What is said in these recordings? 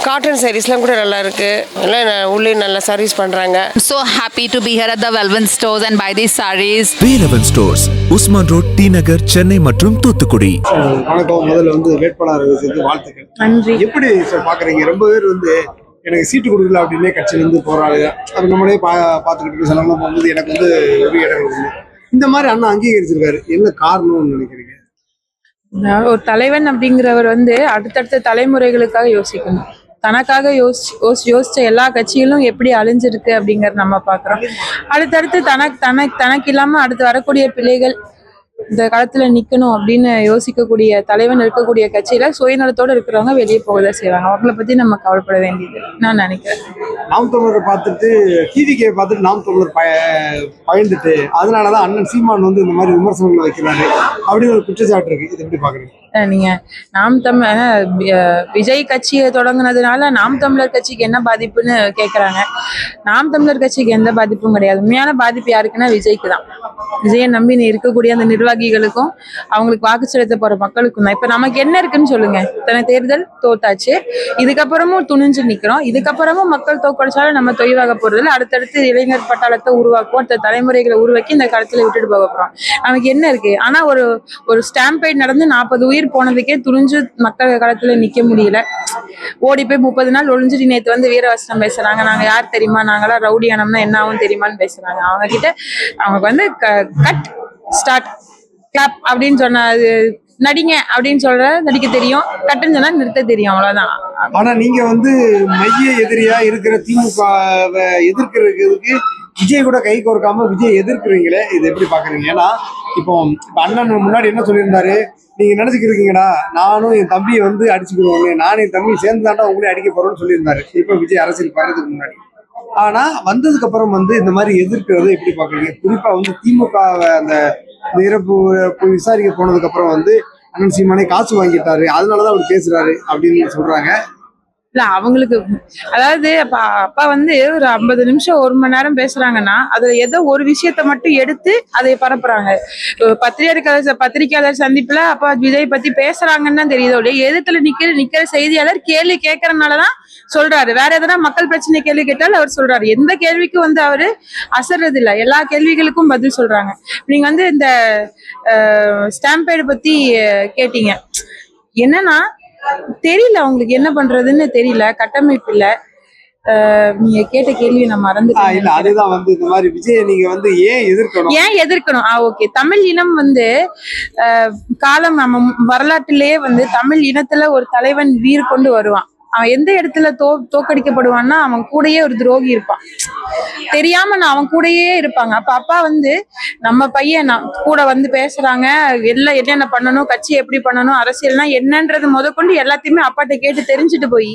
Cotton சாரீஸ்லாம் கூட நல்லா இருக்கு. எல்லாம் உள்ளே நல்லா சர்வீஸ் பண்றாங்க. So happy to be here at the Velvan stores and buy these sarees. Velvan stores, Usman road, T Nagar, Chennai மற்றும் தூத்துக்குடி. வணக்கம். முதல்ல வேட்பாளர் வாழ்த்துக்கள். நன்றி. எப்படி சார் பாக்குறீங்க? ரொம்ப பேர் எனக்கு சீட்டு கொடுக்கல அப்படின்னே கட்சியிலேருந்து போறாங்க. அது நம்மளே பார்த்துக்கிட்டு சிலவங்க போகும்போது எனக்கு ஒரு இடம் இருக்குது. இந்த மாதிரி அண்ணா அங்கீகரிச்சிருக்காரு. என்ன காரணம்னு நினைக்கிறீங்க? ஒரு தலைவன் அப்படிங்கிறவர் அடுத்தடுத்த தலைமுறைகளுக்காக யோசிக்கணும். தனக்காக யோசிச்ச எல்லா கட்சிகளும் எப்படி அழிஞ்சிருக்கு அப்படிங்கறத நம்ம பாக்குறோம். அடுத்தடுத்து தனக்கு இல்லாம அடுத்து வரக்கூடிய பிள்ளைகள் இந்த காலத்துல நிக்கணும் அப்படின்னு யோசிக்கக்கூடிய தலைவன் இருக்கக்கூடிய கட்சியில சுயநலத்தோட இருக்கிறவங்க வெளியே போகதான் செய்வாங்க. அவங்களை பத்தி நம்ம கவலைப்பட வேண்டியது நான் நினைக்கிறேன். நாம் தமிழரை பார்த்துட்டு டிவிகே பார்த்துட்டு நாம் தமிழர் பயந்துட்டு அதனாலதான் அண்ணன் சீமான் இந்த மாதிரி விமர்சனங்கள் வைக்கிறாரு அப்படின்னு ஒரு குற்றச்சாட்டு இருக்கு. இது எப்படி பாக்குறீங்க? நீங்க நாம் தமிழ் விஜய் கட்சியை தொடங்குனதுனால நாம் தமிழர் கட்சிக்கு என்ன பாதிப்புன்னு கேக்குறாங்க. நாம் தமிழர் கட்சிக்கு எந்த பாதிப்பும் கிடையாது. உண்மையான பாதிப்பு யாருக்குன்னா விஜய்க்கு தான். விஜயை நம்பி இருக்கக்கூடிய அந்த நிர்வாகிகளுக்கும் அவங்களுக்கு வாக்கு செலுத்த போற மக்களுக்கும் தான். இப்ப நமக்கு என்ன இருக்குன்னு சொல்லுங்க. இத்தனை தேர்தல் தோத்தாச்சு, இதுக்கப்புறமும் துணிஞ்சு நிக்கிறோம். இதுக்கப்புறமும் மக்கள் தோக்கடிச்சாலும் நம்ம தொய்வாக போறதுல அடுத்தடுத்து இளைஞர் பட்டாளத்தை உருவாக்குவோம். அடுத்த தலைமுறைகளை உருவாக்கி இந்த காலத்துல விட்டுட்டு போக போறோம். நமக்கு என்ன இருக்கு? ஆனா ஒரு ஸ்டாம்பைட் நடந்து 40 உயிர் போனதுக்கே துணிஞ்சு மக்கள் காலத்துல நிக்க முடியல. ஓடி போய் 30 நாள் ஒளிஞ்சிட்டு நேத்து வீரவசனம் பேசுறாங்க. நாங்க யார் தெரியுமா, நாங்களாம் ரவுடி ஆனோம்னா என்ன ஆகும் தெரியுமான்னு பேசுறாங்க. அவங்க கிட்ட அவங்க கட் ஸ்டார்ட் கிளாப் அப்படின்னு சொன்ன நடிங்க அப்படின்னு நடிக்க தெரியும், கட்டுன்னு சொன்னா நிறுத்த தெரியும், அவ்வளவுதான். ஆனா நீங்க மைய எதிரியா இருக்கிற திமுகவை எதிர்க்கிறதுக்கு விஜய் கூட கை கோர்க்காம விஜய் எதிர்க்கிறீங்களே, இது எப்படி பாக்குறீங்க? ஏன்னா இப்போ அண்ணன் முன்னாடி என்ன சொல்லியிருந்தாரு, நீங்க நினைச்சுக்கிறீங்கடா நானும் என் தம்பியை அடிச்சுக்கிடுவோங்க, நானும் என் தம்பி சேர்ந்து தாண்டா உங்களே அடிக்க போறோம்னு சொல்லியிருந்தாரு. இப்ப விஜய் அரசியல் வர்றதுக்கு முன்னாடி. ஆனா வந்ததுக்கு அப்புறம் இந்த மாதிரி எதிர்க்கிறது எப்படி பாக்குறீங்க? குறிப்பா திமுகவை அந்த இறப்பு விசாரிக்க போனதுக்கு அப்புறம் அண்ணன் சீமானே காசு வாங்கிட்டாரு, அதனாலதான் அவர் பேசுறாரு அப்படின்னு சொல்றாங்க. இல்ல அவங்களுக்கு அதாவது அப்பா ஒரு 50 நிமிஷம் 1 மணி நேரம் பேசுறாங்கன்னா அதுல ஏதோ ஒரு விஷயத்த மட்டும் எடுத்து அதை பரப்புறாங்க. பத்திரிகையாளர் சந்திப்புல அப்பா விஜய் பத்தி பேசுறாங்கன்னு தான் தெரியுதோ இல்லையா, எதிர்த்துல நிக்கிற செய்தியாளர் கேள்வி கேட்கறதுனாலதான் சொல்றாரு. வேற எதனா மக்கள் பிரச்சனை கேள்வி கேட்டாலும் அவர் சொல்றாரு. எந்த கேள்விக்கும் அவரு அசர்றது இல்ல, எல்லா கேள்விகளுக்கும் பதில் சொல்றாங்க. நீங்க இந்த ஸ்டாம்பேடு பத்தி கேட்டீங்க. என்னன்னா தெரியல, அவங்களுக்கு என்ன பண்றதுன்னு தெரியல, கட்டமைப்பு இல்ல. நீங்க கேட்ட கேள்வி நான் மறந்துட்டேன். அதுதான் இந்த மாதிரி விஜய் நீங்க ஏன் எதிர்க்கணும்? ஓகே. தமிழ் இனம் காலம் நம்ம வரலாற்றிலேயே தமிழ் இனத்துல ஒரு தலைவன் வீர் கொண்டு வருவான். அவன் எந்த இடத்துல தோக்கடிக்கப்படுவான்னா அவன் கூடயே ஒரு துரோகி இருப்பான். தெரியாம அவன் கூடயே இருப்பாங்க. அப்பா நம்ம பையன் கூட பேசுறாங்க, எல்லாம் என்னென்ன பண்ணணும், கட்சி எப்படி பண்ணணும், அரசியல்னா என்னன்றது முதற்கொண்டு எல்லாத்தையுமே அப்பாட்ட கேட்டு தெரிஞ்சுட்டு போய்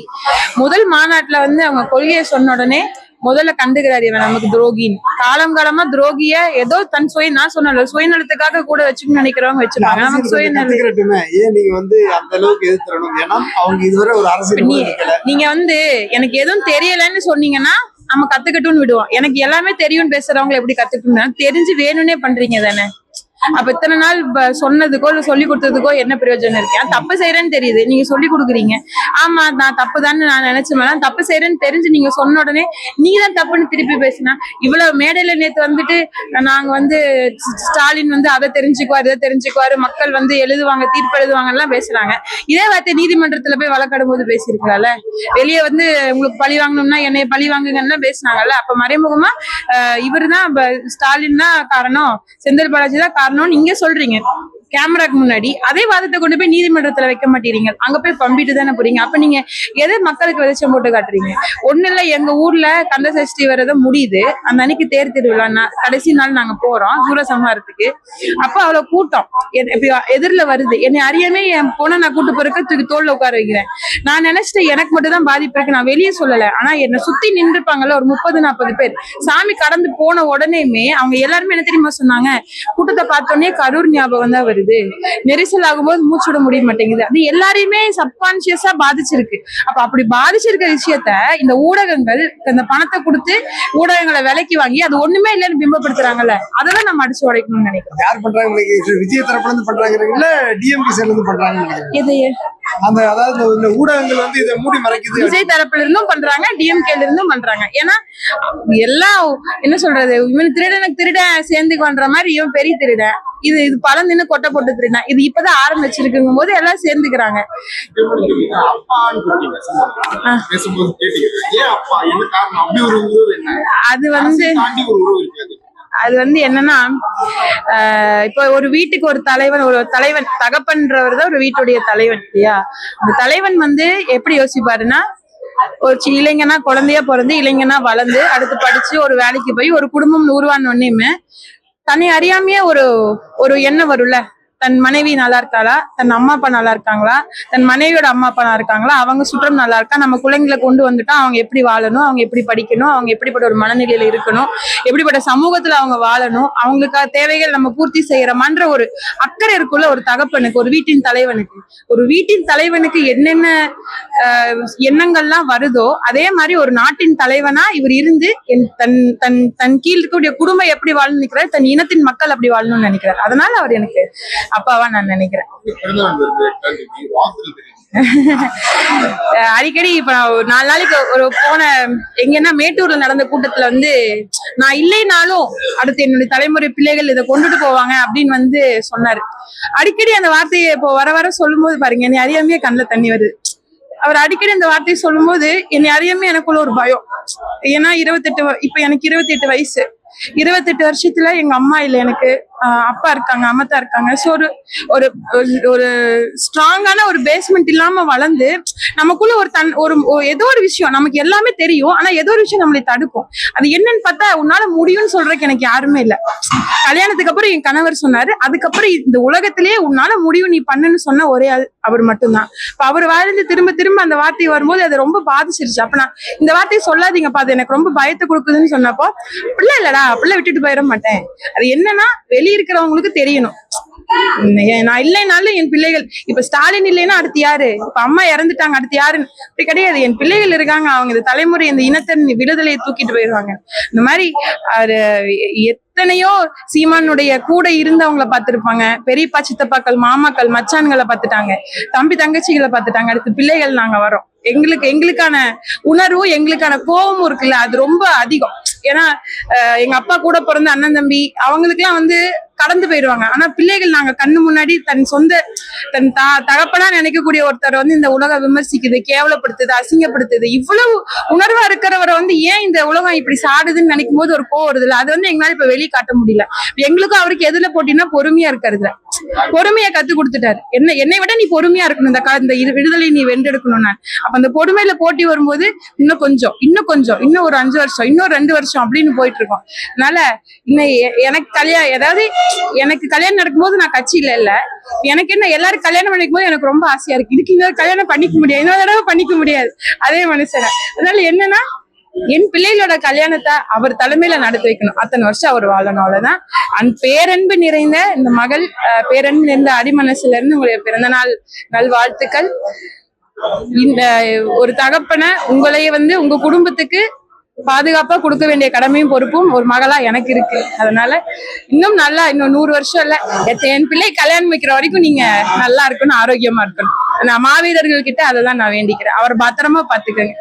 முதல் மாநாட்டுல அவங்க கொள்கையை சொன்ன உடனே முதல்ல கண்டுக்கிறாரு, இவன் நமக்கு துரோகின்னு. காலமா துரோகிய ஏதோ தன் நான் சொன்ன சுயநலத்துக்காக கூட வச்சுக்கணும்னு நினைக்கிறவங்க வச்சுப்பாங்க. நமக்கு சுயநலம் ஏன் நீங்க அந்த அளவுக்கு எதிர்த்தரணும்? ஏன்னா அவங்க இதுவரை ஒரு அரசியல் நீங்க எனக்கு எதுவும் தெரியலன்னு சொன்னீங்கன்னா நம்ம கத்துக்கட்டும்னு விடுவோம். எனக்கு எல்லாமே தெரியும்னு பேசுறவங்களை எப்படி கத்துக்கணும்? தெரிஞ்சு வேணும்னே பண்றீங்க தானே. அப்ப இத்தனை நாள் சொன்னதுக்கோ இல்ல சொல்லி கொடுத்ததுக்கோ என்ன பிரயோஜனம் இருக்கு? தப்பு செய்யறேன்னு தெரியுது, நீங்க சொல்லி கொடுக்குறீங்க. ஆமா நான் தப்பு தான்னு நான் நினைச்சேன். தப்பு செய்யறேன்னு தெரிஞ்சு நீங்க சொன்ன உடனே நீங்க தான் தப்புன்னு திருப்பி பேசினா இவ்வளவு மேடையில நேத்து நாங்க ஸ்டாலின் அதை தெரிஞ்சுக்குவாரு, இதை தெரிஞ்சுக்குவாரு, மக்கள் எழுதுவாங்க, தீர்ப்பு எழுதுவாங்க எல்லாம் பேசுறாங்க. இதே வார்த்தை நீதிமன்றத்துல போய் வழக்காடும் போது பேசியிருக்கலாம்ல. வெளியே உங்களுக்கு பழி வாங்கணும்னா என்னைய பழி வாங்குங்கன்னு பேசினாங்கல்ல. அப்ப மறைமுகமா இவருதான் ஸ்டாலின் தான் காரணம், செந்தில் பாலாஜி தான் காரணம் நீங்க சொல்றீங்க கேமராக்கு முன்னாடி. அதே வாதத்தை கொண்டு போய் நீதிமன்றத்துல வைக்க மாட்டேறீங்க, அங்க போய் பம்பிட்டு தானே போறீங்க. அப்ப நீங்க எதை மக்களுக்கு வெளிச்சம் போட்டு காட்டுறீங்க? ஒண்ணு இல்ல, எங்க ஊர்ல கந்த சஷ்டி வரத முடியுது, அந்த அன்னைக்கு தேர் திருவிழா கடைசி நாள் நாங்க போறோம் சூரசம்ஹாரத்துக்கு. அப்ப அவ்வளவு கூட்டம் எதிரில வருது, என்னை அறியாமே என் பொண்ணை நான் கூட்டு போறதுக்கு தூக்கி தோல்ல உட்கார வைக்கிறேன். நான் நினைச்சிட்டேன் எனக்கு மட்டும் தான் பாதிப்பு இருக்கு, நான் வெளியே சொல்லல. ஆனா என்னை சுத்தி நின்றுப்பாங்கல்ல ஒரு 30-40 பேர். சாமி கடந்து போன உடனேமே அவங்க எல்லாருமே என்ன தெரியுமா சொன்னாங்க? கூட்டத்தை பார்த்தோன்னே கரூர் ஞாபகம் தான் வருது. போயிடுது, நெரிசல் ஆகும்போது மூச்சு விட முடிய மாட்டேங்குது. அது எல்லாரையுமே சப்கான்சியஸா பாதிச்சிருக்கு. அப்ப அப்படி பாதிச்சிருக்க விஷயத்த இந்த ஊடகங்கள் இந்த பணத்தை கொடுத்து ஊடகங்களை விலைக்கு வாங்கி அது ஒண்ணுமே இல்லைன்னு பிம்பப்படுத்துறாங்கல்ல, அதெல்லாம் நம்ம அடிச்சு உடைக்கணும்னு நினைக்கிறேன். யார் பண்றாங்க நினைக்கிறீங்க? விஜய் தரப்புல இருந்து பண்றாங்க, டிஎம்கே சைடுல இருந்து பண்றாங்கன்னு நினைக்கிறேன். இது அந்த அதாவது இந்த ஊடகங்கள் வந்து இதை மூடி மறைக்குது. விஜய் தரப்புல இருந்தும் பண்றாங்க, டிஎம்கேல இருந்தும் பண்றாங்க. ஏன்னா எல்லாம் என்ன சொல்றது, இவன் திருடனுக்கு திருடன் சேர்ந்துக்குன்ற மாதிரி இவன் பெரிய திருடன், இது பழம் நின்று கொட்டை போட்டு திருடன், இது இப்பதான் ஆரம்பிச்சிருக்குங்கும் போது எல்லாம் சேர்ந்துக்கிறாங்க. அது வந்து என்னன்னா, இப்போ ஒரு வீட்டுக்கு ஒரு தலைவன் தகப்பன்றவர் தான் ஒரு வீட்டுடைய தலைவன் இல்லையா? அந்த தலைவன் வந்து எப்படி யோசிப்பாருன்னா, ஒரு இளைஞனா குழந்தையா பிறந்து இளைஞனா வளர்ந்து அடுத்து படிச்சு ஒரு வேலைக்கு போய் ஒரு குடும்பம் உருவான உடனேயுமே தன்னை அறியாமையே ஒரு எண்ணம் வரும்ல, தன் மனைவி நல்லா இருக்காளா, தன் அம்மா அப்பா நல்லா இருக்காங்களா, தன் மனைவியோட அம்மா அப்பா நல்லா இருக்காங்களா, அவங்க சுற்றம் நல்லா இருக்கா, நம்ம பிள்ளைங்களை கொண்டு வந்துட்டா அவங்க எப்படி வாழணும், அவங்க எப்படி படிக்கணும், அவங்க எப்படிப்பட்ட ஒரு மனநிலையில இருக்கணும், எப்படிப்பட்ட சமூகத்துல அவங்க வாழணும், அவங்களுக்கான தேவைகள் நம்ம பூர்த்தி செய்யறோமான்ற ஒரு அக்கறை இருக்குள்ள ஒரு தகப்பனுக்கு, ஒரு வீட்டின் தலைவனுக்கு என்னென்ன எண்ணங்கள்லாம் வருதோ அதே மாதிரி ஒரு நாட்டின் தலைவனா இவர் இருந்து தன் கீழ் இருக்கக்கூடிய குடும்பம் எப்படி வாழணும்னு நினைக்கிறார், தன் இனத்தின் மக்கள் அப்படி வாழணும்னு நினைக்கிறார். அதனால அவர் எனக்கு அப்பாவா நான் நினைக்கிறேன். அடிக்கடி இப்ப 4 நாளைக்கு போன எங்கன்னா மேட்டூர்ல நடந்த கூட்டத்துல வந்து நான் இல்லைனாலும் அடுத்து என்னுடைய தலைமுறை பிள்ளைகள் இதை கொண்டுட்டு போவாங்க அப்படின்னு சொன்னாரு. அடிக்கடி அந்த வார்த்தையை இப்போ வர சொல்லும் போது பாருங்க, என்னை அறியாமையே கண்ணுல தண்ணி வருது. அவர் அடிக்கடி அந்த வார்த்தையை சொல்லும் போது என்னை அறியாமே எனக்குள்ள ஒரு பயம். ஏன்னா இப்ப எனக்கு 28 வயசு. 28 வருஷத்துல எங்க அம்மா இல்லை, எனக்கு அப்பா இருக்காங்க, அம்மத்தா இருக்காங்க. ஸோ ஒரு ஸ்ட்ராங்கான ஒரு பேஸ்மெண்ட் இல்லாம வளர்ந்து நமக்குள்ள ஒரு ஏதோ ஒரு விஷயம் நமக்கு எல்லாமே தெரியும், ஆனா ஏதோ ஒரு விஷயம் நம்மளை தடுக்கும். அது என்னன்னு பார்த்தா உன்னால முடியும்னு சொல்றதுக்கு எனக்கு யாருமே இல்லை. கல்யாணத்துக்கு அப்புறம் என் கணவர் சொன்னாரு, அதுக்கப்புறம் இந்த உலகத்திலேயே உன்னால முடியும் நீ பண்ணுன்னு சொன்ன ஒரே ஆள் அவர் மட்டும்தான். இப்ப அவர் வாழ்ந்து திரும்ப அந்த வார்த்தை வரும்போது அது ரொம்ப பாதிச்சிருச்சு. அப்ப நான் இந்த வார்த்தையை சொல்லாதீங்கப்பா, அது எனக்கு ரொம்ப பயத்தை கொடுக்குதுன்னு சொன்னப்போ, பிள்ளை இல்லடா, பிள்ளை விட்டுட்டு போயிட மாட்டேன். அது என்னன்னா வெளியே இருக்கிறவங்களுக்கு தெரியணும், நான் இல்லைனாலும் என் பிள்ளைகள், இப்ப ஸ்டாலின் இல்லைன்னா அடுத்து யாரு, இப்ப அம்மா இறந்துட்டாங்க அடுத்து யாருன்னு அப்படி கிடையாது. என் பிள்ளைகள் இருக்காங்க, அவங்க இந்த தலைமுறை இந்த இனத்தின் விடுதலையை தூக்கிட்டு போயிடுவாங்க. இந்த மாதிரி எத்தனையோ சீமானுடைய கூட இருந்தவங்களை பார்த்திருப்பாங்க, பெரியப்பா சித்தப்பாக்கள் மாமாக்கள் மச்சான்களை பார்த்துட்டாங்க, தம்பி தங்கச்சிகளை பார்த்துட்டாங்க. அடுத்து பிள்ளைகள் நாங்க வரோம். எங்களுக்கான உணர்வும் எங்களுக்கான கோபமும் இருக்குல்ல, அது ரொம்ப அதிகம். ஏன்னா எங்க அப்பா கூட பிறந்த அண்ணன் தம்பி அவங்களுக்கு எல்லாம் கடந்து போயிடுவாங்க. ஆனா பிள்ளைகள் நாங்க கண்ணு முன்னாடி தன் தகப்பனா நினைக்கக்கூடிய ஒருத்தர் இந்த உலகம் விமர்சிக்குது, கேவலப்படுத்துது, அசிங்கப்படுத்துது, இவ்வளவு உணர்வா இருக்கிறவரை ஏன் இந்த உலகம் இப்படி சாடுதுன்னு நினைக்கும் போது ஒரு கோவம் வருது. அது எங்களால இப்ப வெளியே காட்ட முடியல. எங்களுக்கும் அவருக்கு எதுல போட்டினா பொறுமையா இருக்கிறது, பொறுமையை கத்து கொடுத்துட்டாரு. என்னை விட நீ பொறுமையா இருக்கணும், இந்த விடுதலை நீ வென்றெடுக்கணும். அப்ப அந்த பொறுமையில போட்டி வரும்போது இன்னும் ஒரு 5 வருஷம், இன்னும் 2 வருஷம் அப்படின்னு போயிட்டு இருக்கோம். அதனால எனக்கு கல்யாணம் நடக்கும்போது நான் கட்சியில இல்ல, எனக்கு என்ன எல்லாரும் கல்யாணம் பண்ணிக்கும் போது எனக்கு ரொம்ப ஆசையா இருக்கு. இதுக்கு இன்னொரு கல்யாணம் பண்ணிக்க முடியாது, இன்னொரு தடவை பண்ணிக்க முடியாது அதே மனுஷனை. அதனால என்னன்னா என் பிள்ளைகளோட கல்யாணத்தை அவர் தலைமையில நடத்தி வைக்கணும், அத்தனை வருஷம் அவர் வாழணும், அவ்வளவுதான். பேரன்பு நிறைந்த இந்த மகள், பேரன்பு நிறைந்த அடிமனசுல இருந்து உங்களுடைய பிறந்த நாள் நல்வாழ்த்துக்கள். இந்த ஒரு தகப்பனை உங்களையே உங்க குடும்பத்துக்கு பாதுகாப்பா கொடுக்க வேண்டிய கடமையும் பொறுப்பும் ஒரு மகளா எனக்கு இருக்கு. அதனால இன்னும் 100 வருஷம் இல்ல, என் பிள்ளை கல்யாணம் வைக்கிற வரைக்கும் நீங்க நல்லா இருக்கணும், ஆரோக்கியமா இருக்கணும். நான் மாவீரர்கள் கிட்ட அதை தான் நான் வேண்டிக்கிறேன். அவர் பத்திரமா பாத்துக்கங்க.